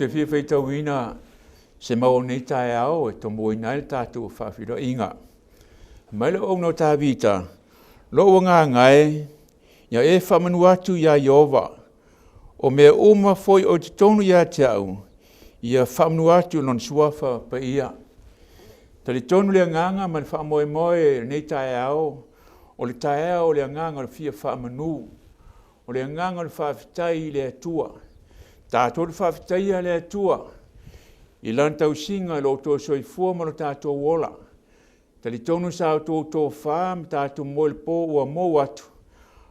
te fia whaitawina se mau nei Taeao e tomo ina il tātou whawhira inga. Maile o no tā vita, lo ngā ngai, ia e whamanu atu ia Iova, o mea uma foi o te tonu ia te au, ia whamanu atu non suafa pa ia. Tali tonu lea nganga man whamoe moe nei Taeao, o le Taeao lea nganga le fia whamanu, o lea nganga le whawhitai lea tua, tātou le whawhitai a lea tua, i lantau singa lo tō soifua mano tātou wola. Tali tonu sao tō whā me tātou moe le pō ua mō atu.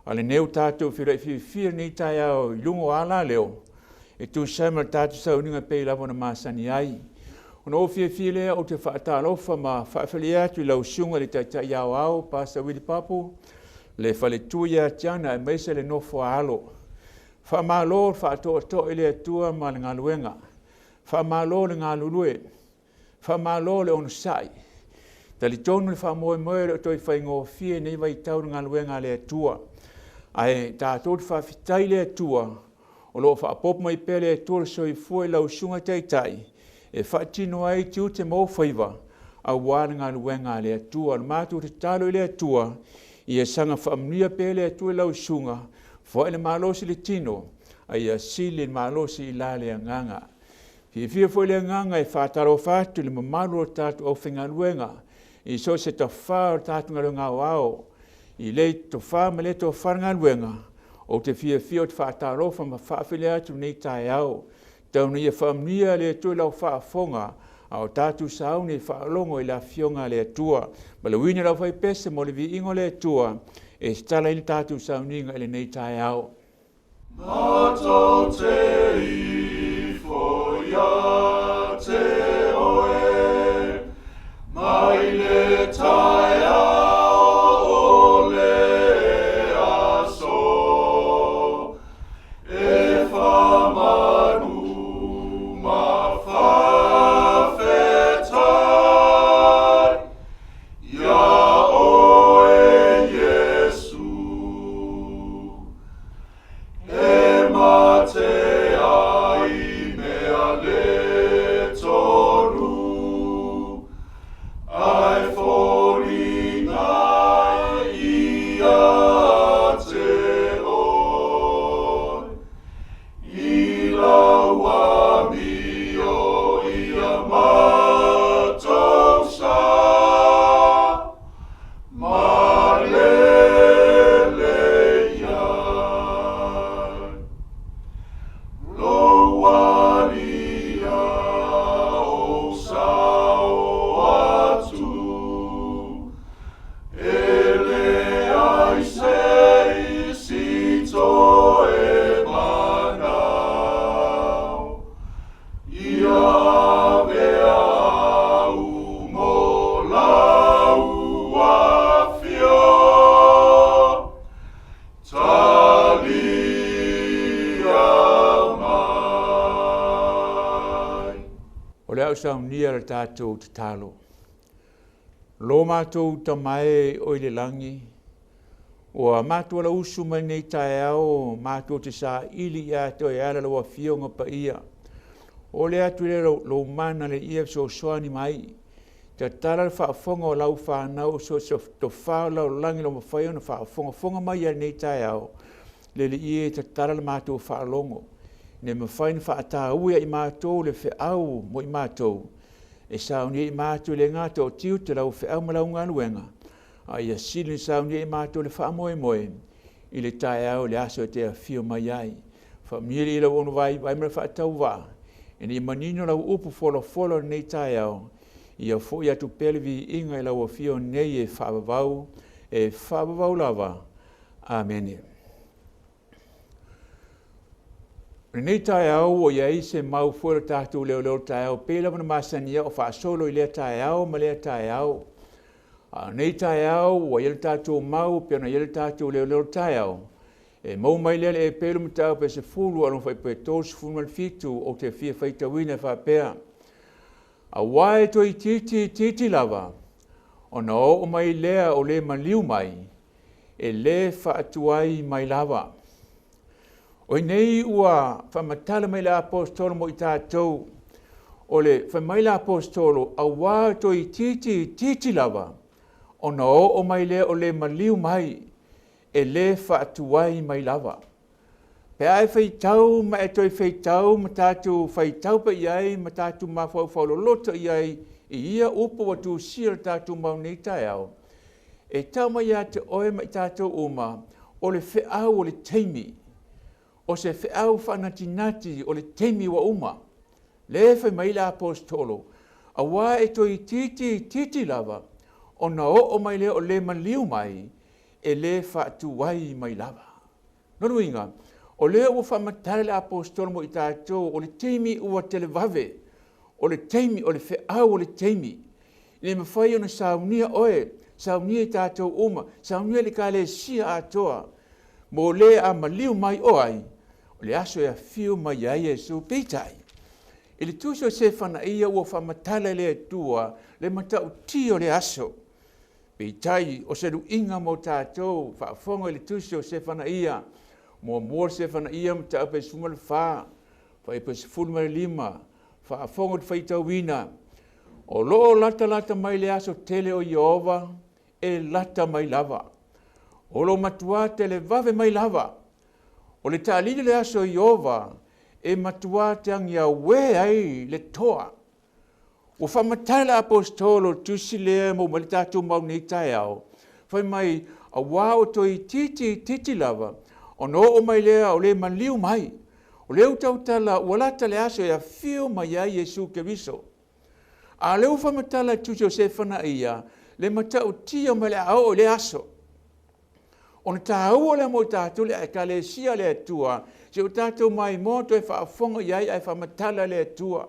Ale neu tātou whirai whiwhia nei Taeao i lungo ala leo. E tū saima tātou sau ninga pei lava na māsani ai. Ono o whiwhia lea o te whaatalofa ma whaafeli atu i lau sunga le Taeao au pāsa wili papu. Le whale tuia tiana e meisa le nofo alo. Whaamalo whaatoa le atua ma le ngaluenga. Whaamalo le ngalulue. Whaamalo le ono sai. Tali tonu le whamoe moe le toi whaingo fie nei vai tau le ngaluenga le atua. Ai tātou te whawhitai le atua. O loo whaapop mai pe le atua le soifua i lau sunga teitai. E whaatino ai tiu te mau whaiva. A wāna ngaluenga le atua. Le mātou te talo i le atua. Ia sanga whaamnia pe le atua i lau sunga. Fua le malosi le tino. Ai a sili le malosi i la le anganga. Fia foi le nganga e whātaro whātu le mamaru o tātu au whingaluenga. I so se to whā o tātu ngaluenga o ao. I le to whā ma le to whangaluenga. O te fia o te whātaro wha whaafele atu nei Taeao. Tauna ia whaamnia le tui lau whaafonga. A o tātu sauni whaalongo i la fionga le atua. Ma le wina lau whai pese mo le vi ingo le atua. E stala i tātu sauninga ele nei Taeao. Matou te ifo ia te oe, mai le Taeao o le aso, e whamanu ma whawhetai, ia oe Yesu. E mate ai mea le toru, ai fori ngai ia te oi, i lau ami o ia Matou sa, ma lele iai. Lo walia o sao atu, ele ai sei si to e manau, ia vea au mo lau a fio, tali au mai. O le au saunia le tātou te talo. Lo mātou ta mai o i le langi. O a mātou la usu mai nei Taeao, mātou te sa ili ia to e ala loa fionga pa ia. O le atu le lo mana le ia so soani mai. Te tala le whaafonga o lau whanau so to whao lau langi lo mawhai ona whaafonga mai nei Taeao. Le ia te tala le mātou whaalongo. Ne mawhai na whaatauia i mātou le whiau mo i mātou. E sauni i mātou le ngātou o tiu te lau whiau ma lau ngaluenga. A ia sili sauni i mātou le whaamoe moe. I le Taeao le aso te a fio mai ai. Whamiri i lau onu vai mara whaatau wā. E ni manino lau upu folo nei Taeao. Ia fo i atu pelevi inga i lau a fio nei e whaavavau lava. Amen. Nei Taeao o iai se mau fuera tātou Leoleo Taeao pēla mana masania o whaasolo i lea Taeao ma lea Taeao. Nei Taeao o iai tātou mau pe ona iai tātou Leoleo Taeao. E mau mai lea e pēlu mtau pe se fulu alon whai pe tōs fulu mal fitu o te fia whaitawina whapea. A wae toi titi lava. Ona o mai lea o le maliu mai. E le whaatuai mai lava. O nei ua whamatala mai le apostolo mo i tātou. O le whamai le apostolo a wā toi titi lava. O na o mai le o le maliu mai e le whaatuai mai lava. Pe ai whaitau ma e toi whaitau ma tātou whaitau pa iai ma tātou ma whauwhaulolota iai i ia upo watu sira tātou mau nei Taeao. E tau mai a te oe ma i tātou uma o le whiau o le teimi. O se whiau whanatinati o le teimi wa uma. Le whai mai le apostolo. A wā e toi titi lava. O na o mai le o le maliu mai e le whaatuai mai lava. Nono inga, o le ua whamatare le apostolo mo i tātou o le teimi ua tele vave. O le teimi, o le whiau o le teimi. I le mawhai o na saunia oe, saunia i tātou uma, saunia le ka le sia atoa. Mo le a maliu mai oai, o le aso e a fiu mai ai Jesu peitai. I le tuso se whana ia ua whamatale le tua, le matau tio le aso. Peitai o se inga mo tātou, whaafonga i le tuso se whana ia, mo se whana ia mo ta ape suma le wha, whai pe se fulma le lima, whaafonga te whaitau wina. O loo lata mai le aso tele o Jehova, e lata mai lava. O lo matua te le vave mai lava. O le tālini le aso Jehova, e matua te ang Yahweh ai le toa. O whamatala apostolo tusi lea mo mali tātou mau nei Taeao. Whai mai a wā o toi titi lava. O no o mai lea o le maliu mai. O leo tautala walata le aso e a whiu mai ai Jesu Keriso. A leo whamatala tusi o se whana ia, le matau tia mai le au o le aso. O na tāua le mo tātou le ka le sia le atua, se o tātou mai mo toi whaafonga iai ai whamatala le atua.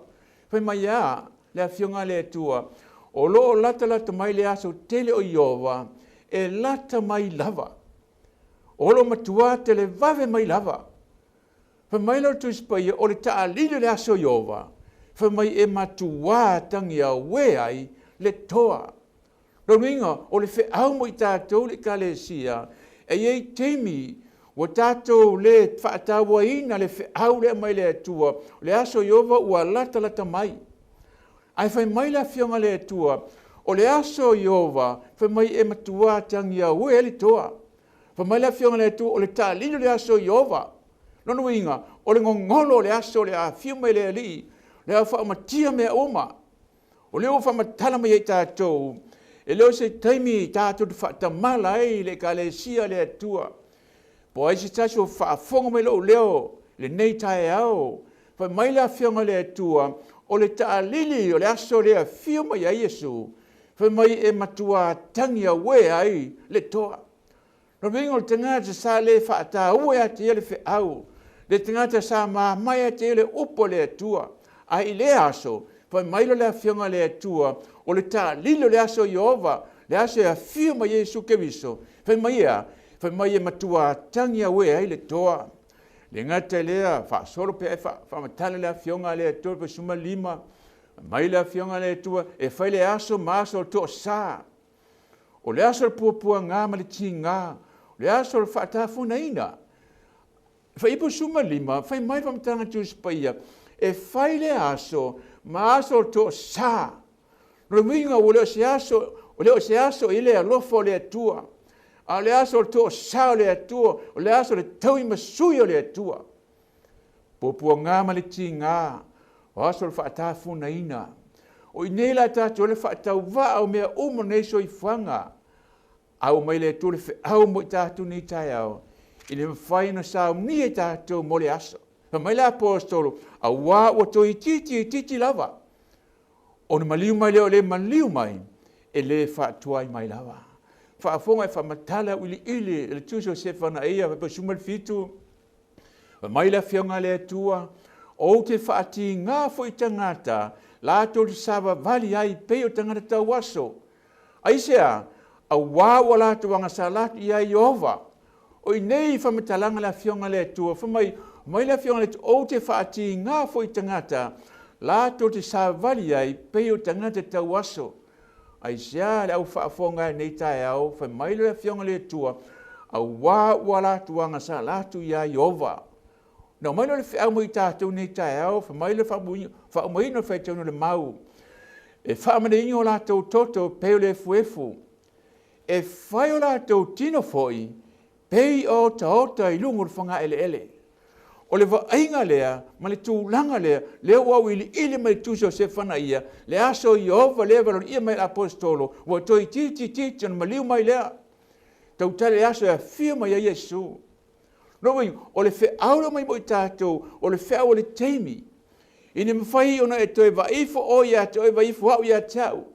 Whai mai ia, le awhionga le atua, o loo lata mai le aso tele o Jehova, e lata mai lava. O lo matua te le vave mai lava. Whai mai lau tu spaia, o le tālile le aso Jehova, whai mai e matua tangi a weai le toa. Ronginga, o le whiau mo i tātou le ka le sia, e ei teimi, wa tātou le whaatawa ina le whiau le mai le atua, le aso Jehova ua lata mai. Ai whai mai la whionga le atua, o le aso Jehova, whai mai e matua tangi a ue le toa. Whai mai la whionga le atua, o le tālino le aso Jehova. Nono inga, o le ngongolo le aso le a whiu mai le ali, le a whaamatia mea oma. O leo whaamatala mai e tātou, e leo se taimi tātou te whaatamala e le ka le sia le atua. Po ai se taso whaafonga mai leo, le nei Taeao, whai mai la whionga le atua, o le tālili o le aso le a whiu mai a Jesu, whai mai e matua tangi a we ai le toa. No vingo le tangata sa le whaata ue a te ele whiau, le tangata sa mai a te ele upo le atua, ai le aso, whai mai le a whionga le atua, o le tālili le aso Jehova, le aso e a whiu mai Jesu Keriso, whai mai e matua tangi a we ai le toa. Le ngata lea, whaasoro pe e whaamatala lea whionga lea tua pe suma lima, mai lea whionga lea tua, e whai le aso maaso toa sā. O le aso le puapua ngā ma le ti ngā, le aso le whaatafuna ina. Whai ipo suma lima, whai mai whamatanga tu spaia, e whai le aso maaso toa sā. No winga o leo se aso i lea lofo lea tua. A le aso le toa sao le atua, o le aso le taui masui o le atua. Popua ngā ma le ti ngā, o aso le whaatafuna ina. O i nei la tātou le whaatau wā au mea umo nei so i whanga. Au mai le atua le whiau mo i tātou nei Taeao. I le mwhai na sao ni e tātou mo le aso. Pa mai le apostolo, a wā o toi titi lava. O na maliu mai leo le maliu mai, e le whaatuai mai lava. Whaafonga e whamatala ili, le tuso se whana ia, pa suma le fitu, mai la whionga le atua, o te whaati ngā fo i tangata, la to le sawa vali ai pe o tangata tau aso. Aisea, a wāwa la to wanga sa latu ia Jehova, o i nei whamatalanga la whionga le atua, mai la whionga le o te whaati ngā fo i tangata, la to te sawa vali ai pe o tangata tau aso. Ai sia le au whaafonga nei Taeao, whai mai le whionga le tua, a wā ua latu anga sa latu ia Jehova. No mai le whaau mo I tātou nei Taeao, wha mai le whaau mo ino whai tau no le mau. E whaamane ingo lātou toto peo le fuefu. E whai o lātou tino foi, pei o taota I lungu whanga ele ele. O le ainga lea, ma le tūlanga lea, leo wau ili mai tūso se whana ia, le aso I ova lea valon ia mai apostolo, wa toi titi on maliu mai lea. Tau tale aso e fia mai a Yesu. No wing, o le fe aula mai mo I tātou, o le fe o le teimi. Ine mwhai ona e toi waifo o ia, toi waifo hau ia tau.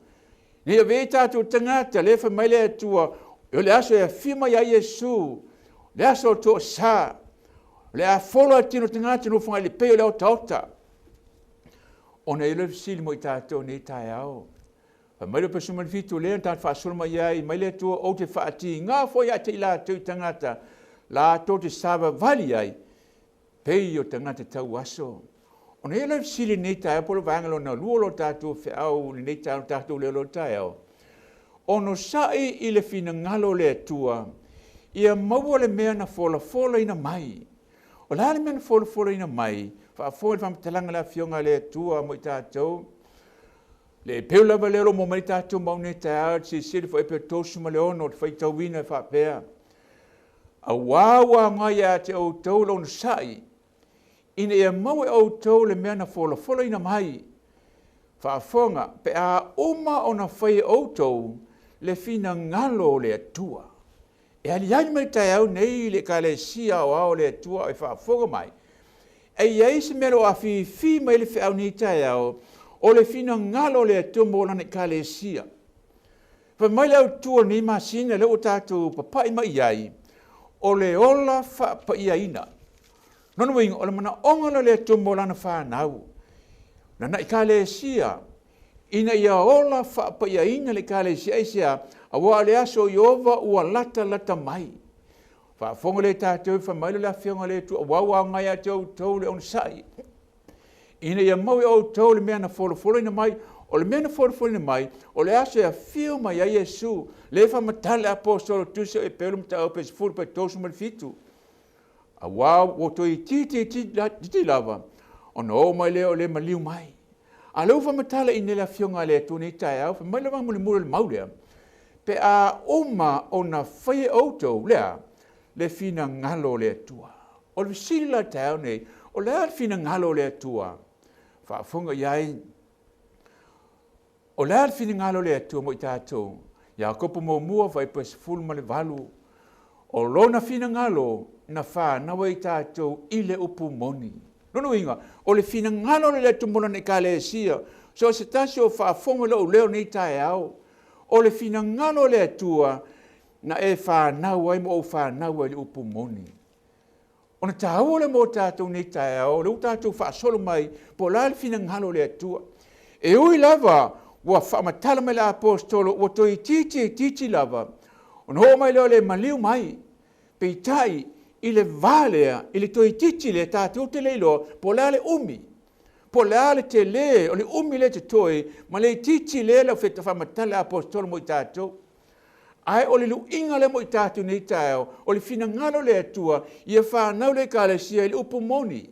Ni a vei tātou tangata, le fa mai lea tua, o le aso e fia mai a Yesu. Le aso to sa. Le a folo atino tangata no whangai le peo leo taota. Ona e le sili mo I tātou nei Taeao. Mai le pesuma fitu le ta fa sulma ia mai le tu o te faati nga fo ia te ila tu tangata la to te sava vali ai pei o tangata tau aso ona ele sili nei ta po vangalo na luolo tatu fe au nei ta tatu le lo Taeao ono sai ile fina ngalo le tua ia mau le mea na fola ina mai o la le mea na fola ina mai fa fola talanga la fionga le tua mo tatu le peo lava lero mo mai tātou maune Taeao si siri fo epe tosu ma leono te whai tauina e whapea. A wawa ngai a te au tau lau sai. Ine e mau e au tau le mea na fola ina mai. Whaafonga pe a uma o na whai au tau le fina ngalo le atua. E ali mai Taeao nei le ka le sia o ao le atua e whaafonga mai. E iei se mero a fi mai le whiau ni Taeao o le fina ngalo le atua mo lana kalesia. Fa mai le autua ni masina le o tātou papai mai iai, o le ola wha pa iaina. Nono wing, o le mana ongala le atua mo lana whanau. Nana I kalesia, ina ia ola wha pa iaina le kalesia isia, a wa le aso Iova ua lata mai. Fa fonga le tātou, fa mai le la fionga le tu, a wawa ngai a tau le on sai. Ina ia mau e au tau le mea na fola ina mai, o le mea na fola ina mai, o le aso e a fio mai a Yesu, le fa matale apostolo tuso e pelu mta au pes furu pe tosu mal fitu. A wau, o toi titi lava, o na o mai leo le maliu mai. A leu fa matale ina le fionga le tu ni Taeao, fa mai le wang muli mura le maulea, pe a oma o na whaie auto lea, le fina ngalo le tua. O le sili la Taeao nei, o le fina ngalo le tua. Whaafunga iai. O lea fina ngalo le atua mo I tātou. Ia kopo mo mua vai pas fulma le valu. O lona fina ngalo na whānawa I tātou I le upu moni. Nono inga, o le fina ngalo le atua mona ne ka le sia. So se tasi o whaafunga leo nei Taeao. O le fina ngalo le atua na e whānawa mo o whānawa le upu moni. Ona tāua le mō tātou nei Taeao, le tātou whaasolo mai, po la le fina ngalo le atua. E ui lava, wa whaamatala mai le apostolo, wa toi titi lava. Ona ho mai leo le maliu mai, pe tai I le valea, I le toi titi le tātou te leilo, po la le umi. Po la le te le, o le umi le te toi, ma le titi le la whamatala le apostolo mo I tātou. Ai o le luinga le mo I tātou nei Taeao, o le fina ngalo le atua, ia whanau le kalesia le upu moni.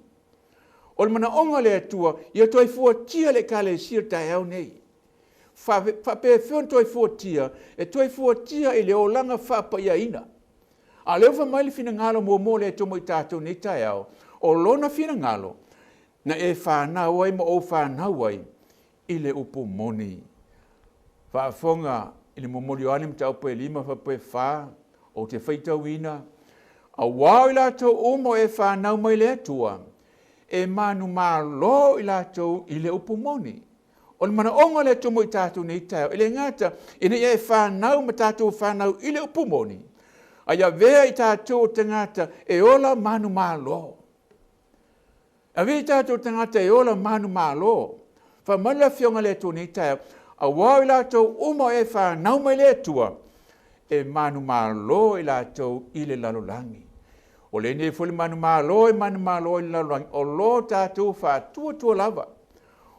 O le mana onga le atua, ia toi fuatia le kalesia Taeao nei. Whape whion toi fuatia, e toi fuatia I le olanga whapa ia ina. A leo whamai le fina ngalo mo le atua mo I tātou nei Taeao, o lona fina ngalo, na e whanau ai mo o whanau ai, I le upu moni. Whaafonga, I le momoli o anim tau pe lima fa pe wha, o te whaitau ina. A wau I lātou umo e whanau mai le atua, e manu malo I lātou I le upu moni. O le mana onga le atua mo I tātou nei Taeao, I le ngata, ina e whanau ma tātou whanau I le upu moni. A ia vea I tātou tangata e ola manu malo. A vea I tātou tangata e ola manu malo. Whamala fionga le atua nei Taeao, a wau I lātou umo e whanau mai le atua, e manu malo I lātou I le lalolangi. O le ne fuli manu malo I le lalolangi, o lo tātou whātua lava.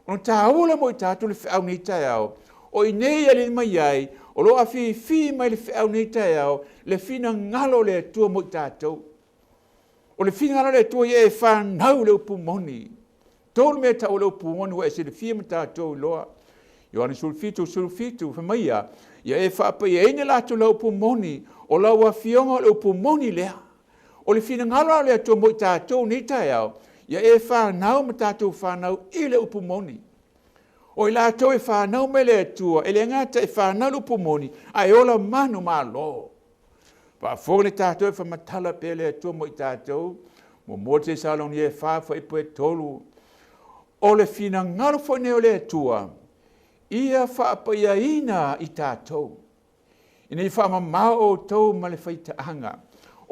O tāula mo I tātou le whiau nei Taeao, o I nei ale mai ai, o lo a fi mai le whiau nei Taeao, le fina ngalo le atua mo I tātou. O le whingara le tua e whanau le upu moni. Tōru mea tau le upu moni wa e se le whia mata tō loa. Ioane sulfitu, whamaia. Ia e whaapa i eine lātu le upu moni. O la wa fionga le upu moni lea. O le whinangara le atua mo i tātou ni Taeao. Ia e whanau ma tātou whanau i le upu moni. O i lātou e whanau me le atua. E le ngata e whanau le upu moni. Ai ola manu mā lo. Pa fōne tātou e whamatala pe le atua mo i tātou. Mo mote salon i e whawha i poe tolu. O le whinangara whanau le atua. Ia whaapaia ina i tātou. Ina i whaamamao o tau ma le whaitaanga.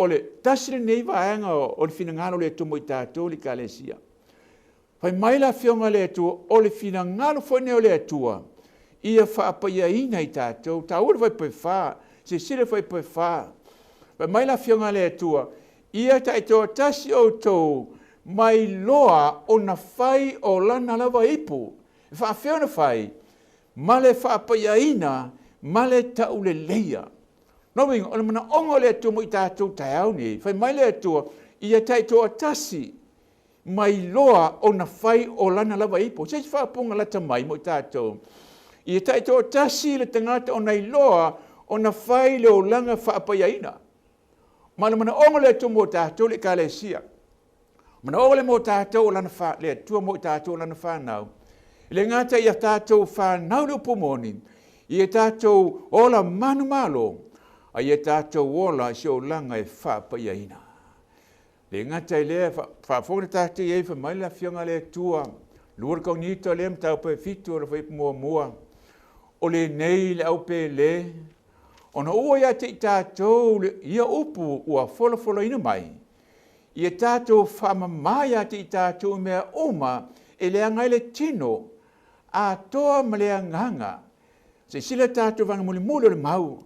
O le tasire nei vaenga o le whinangaro le tumo i tātou li ka lesia. Whai maila whionga le atua o le whinangaro whaneo le atua. Ia whaapaia ina i tātou. Tā ura whai poe wha. Se sire whai poe wha. Whai maila whionga le atua. Ia tai toa tasi o tau. Mai loa o na whai o lana lava ipu. Wha whiona whai. Male whaapaia ina, male tau le leia. No winga, o le mana ongo le atua mo i tātou Taeao ni, whai mai le atua, ia tai toa tasi, mai loa o na whai o lana lava ipo. Se whaapunga lata mai mo i tātou. Ia tai toa tasi le tangata o nei loa o na whai le o langa whaapaia ina. Ma le mana ongo le atua mo i tātou le ka le sia. Mana ongo le mo i tātou o lana wha, le atua mo i tātou o lana whanau. Le ngata ia tātou whanau le upumoni, ia tātou ola manu malo, a ia tātou ola si o langa e whaapaia ina. Le ngata i lea whaafokna tātou i eifa mai la whionga le tua, luar kau nito le mtau pe fitu o le whaipu mua mua, o le nei le au pe le, o na ua ia te i tātou ia upu ua whola ina mai, ia tātou whaamamai a te i tātou mea uma, e lea ngai le tino, a toa malea nganga. Se sila tātou vanga muli le mau.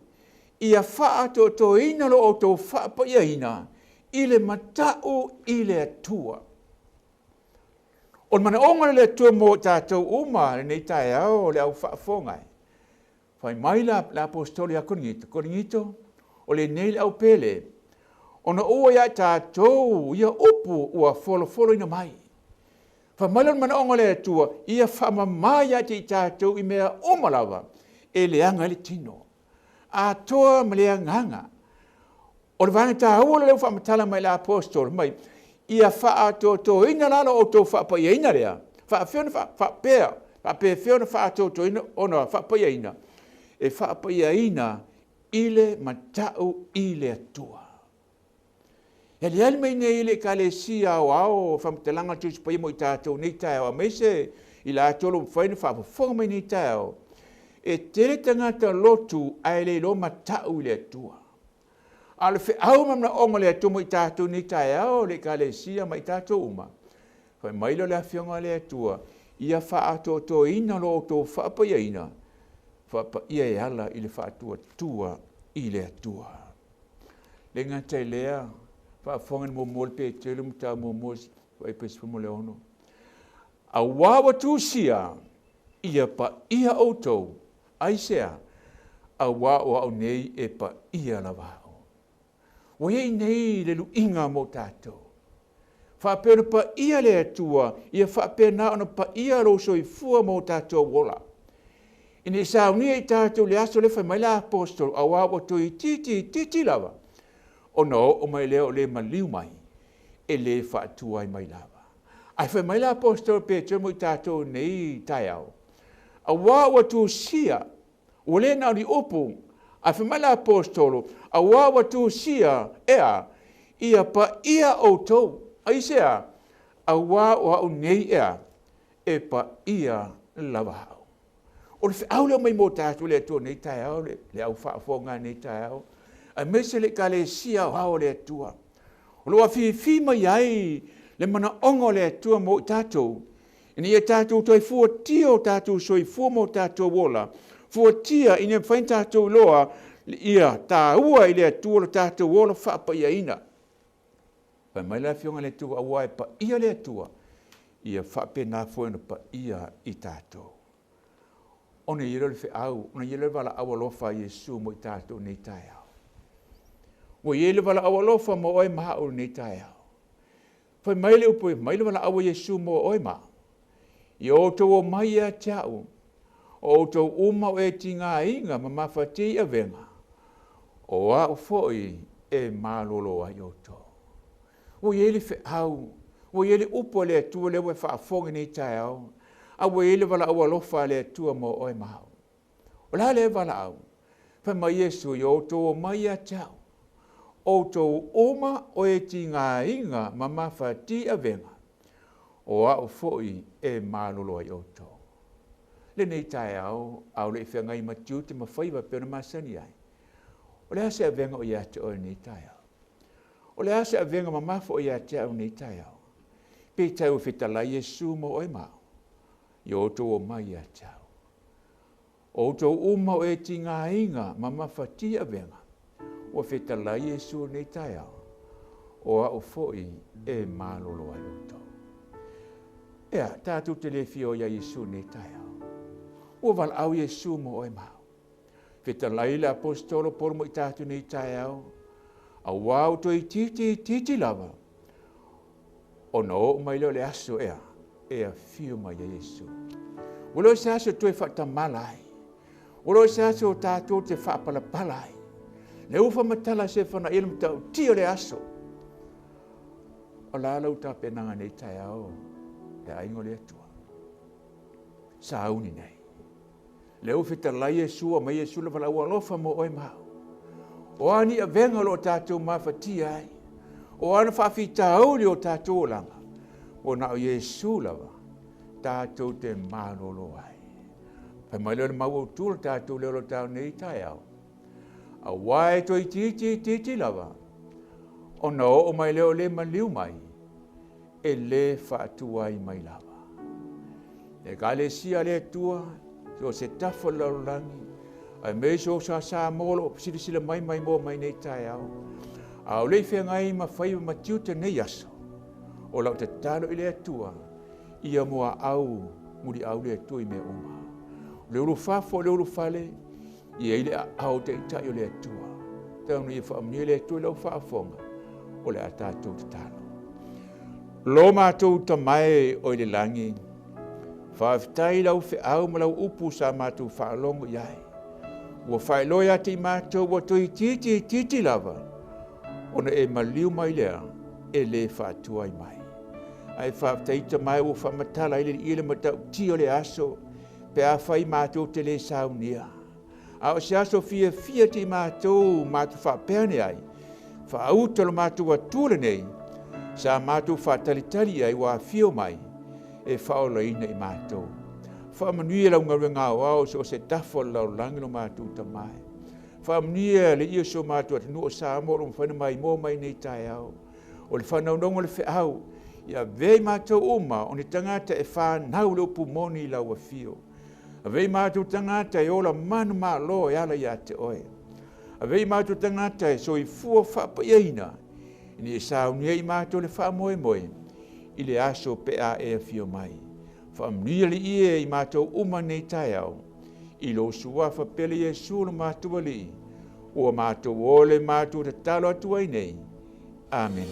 Ia wha to ina lo o tō whaapaia ina. I le Matou i le atua. O mana onga le atua mo tātou uma le nei Taeao le au whaafongai. Whai mai la apostoli a Koringito. O le nei le au pele. O na ua ia tātou ia upu ua wholo ina mai. Whamalan mana onga le atua, ia whamamaya te i tātou i mea omalawa, e leanga le tino. A toa ma lea nganga. O le vanga tā hua leo whamatala mai la apostol, mai, ia wha to ina lala o tō whapaia ina rea. Whapea whiona wha to ina, ona whapaia ina. E whapaia ina, ile Matou i le atua. E le almei nei le ka le sia o ao whamtalanga tu sipai mo i tātou nei Taeao. A meise i la atolo whaina whaafonga mai nei Taeao. E tere tangata lotu ai le lo Matou le atua. A le whiau mamna onga le atua mo i tātou nei Taeao le ka le sia mai tātou uma. Whai mailo le awhionga le atua. Ia whaato to ina lo to whaapaia ina. Whaapaia e ala i le whaatua tua i le atua. Le ngatai lea. Whaafongan mo mol pe telu mta mo mos vai pes mo leono. A wawa tu sia ia pa ia auto aisea a wawa au nei e pa ia lavao. O ye nei le lu inga mo tato. Whaapena pa ia le atua ia whaapena ona pa ia lo so I fua mo tato wola. Ine sa unia I tato le aso le whai mai la apostol a wawa tu I titi lava. O no, o mai leo le maliu mai, e le whaatua ai mai lava. Ai whai mai la apostol Petro mo I tātou nei Taeao. A wawa tu sia, o le nao ni upu, ai whai mai la apostolo, a wawa tu sia, ea, ia pa ia o tau, ai sea, a wawa o nei ea, e pa ia lava hao. O le whiau leo mai mo tātou le atua nei Taeao, le au whaafonga nei Taeao, a mese le ka le sia o hao le atua. O loa fi mai ai le mana ongo le atua mo I tātou. Ina ia tātou toi fua tia o tātou soi fua mo tātou wola. Fua tia ina whain tātou loa ia tā ua I le atua lo tātou wola whaapaia ina. Pai mai la fionga le atua aua e pa ia le atua. Ia whaapena fuena pa ia I tātou. Ona ira le whiau, ona ira le wala awalofa Yesu mo I tātou nei Taeao. O ye le wala awalofa mo oi maha o nei Taeao. Whai maile upo maile wala awa Yesu mo oi ma. I o tau o mai a tiau. O tau uma o e tinga inga ma mawhati a venga. O a o foi e malolo ai o tau. O yele fe au. O yele upo le tua le we whaafongi ni Taeao. A o yele wala awa lofa le tua mo oi mahau. O la le wala au. Whai mai Yesu i o tau o mai a tiau. O tau uma o e tinga inga ma mawhati a venga. O a o foi e malolo ai o tau. Le nei Taeao, au le whengai Matou te mawhaiwa pēna masani ai. O le ase a venga o ia te o nei Taeao. O le ase a venga ma mawha o ia te au nei Taeao. Pe tau whetalai Yesu mo oi mau. I o tau o mai a tau. O tau uma o e tinga inga ma mawhati a venga. O whetalai Yesu nei Taeao. O a o foi e malolo ai o tau. Ea, tātou te le fio ia Yesu nei Taeao. O wal au Yesu mo oi mau. Whetalai le apostolo polo mo i tātou nei Taeao. A wau toi titi lava. O no mai leo le aso ea. Ea fio mai a Yesu. O leo se aso toi whatamalai. O leo se aso tātou te whapalapalai. Le ufa matala se whana ilum tau tio le aso. O la lau ta penanga nei Taeao. Le aingo le atua. Sauni nei. Leo whetalai Yesu a mai Yesu le wala ua lofa mo oi mau. O ani a venga lo tātou mawhati ai. O ana whawhita auli o tātou langa. O na o Yesu lawa, tātou te malolo ai. Pai mai leo le mau au tūla tātou leo lo tāu nei Taeao. A wae toi titi lava. O no o mai leo le maliu mai. E le whaatuai mai lava. E kale sia le tua, so se tafo laulangi. Ai mei so sa molo, sila mai mo mai nei Taeao. Au le whengai ma whaiwa ma tiuta nei aso. O lau te talo i le atua. Ia mua au, muri au le atua i mea uma. Leuru fafo, leuru fale. Ia ile au te itai o le atua. Taunu ia whaamni le atua lau whaafonga. O le atatou te talo. Lo mātou ta mai o le langi. Whaafitai lau whi au ma lau upu sa mātou whaalongo iai. Ua whaeloia te mātou wa toi titi lava. Ona e maliu mai lea, e le whaatua i mai. Ai whaaftaita mai o whamatala i le matau tio le aso, pe a whai mātou te le saunia. A o se aso fia te mātou whaapene ai, whautalo mātou a tūle nei, sa mātou whaatalitali ai wa fio mai, e whaolaina i mātou. Whaamanuia lau ngā wao so se tafo lau langilo mātou ta mai. Whaamnia le ia so mātua te nua sa moro mwhana mai mō mai nei Taeao. O le whanaunongo le whiau, ia vei mātou uma o ne tangata e whanau leo pumoni lau a fio. A vei mātou tangata e ola manu mā lo e ala ia te oe. A vei mātou tangata e so i fua whapaiaina. Ni e saunia i mātou le whamoe moe. I le aso pe a e a fio mai. Whaamnia le ia i mātou uma nei Taeao. I lo sua whapele Yesu no mātua li. Ua mātua ole mātua te talo atua i nei. Amen.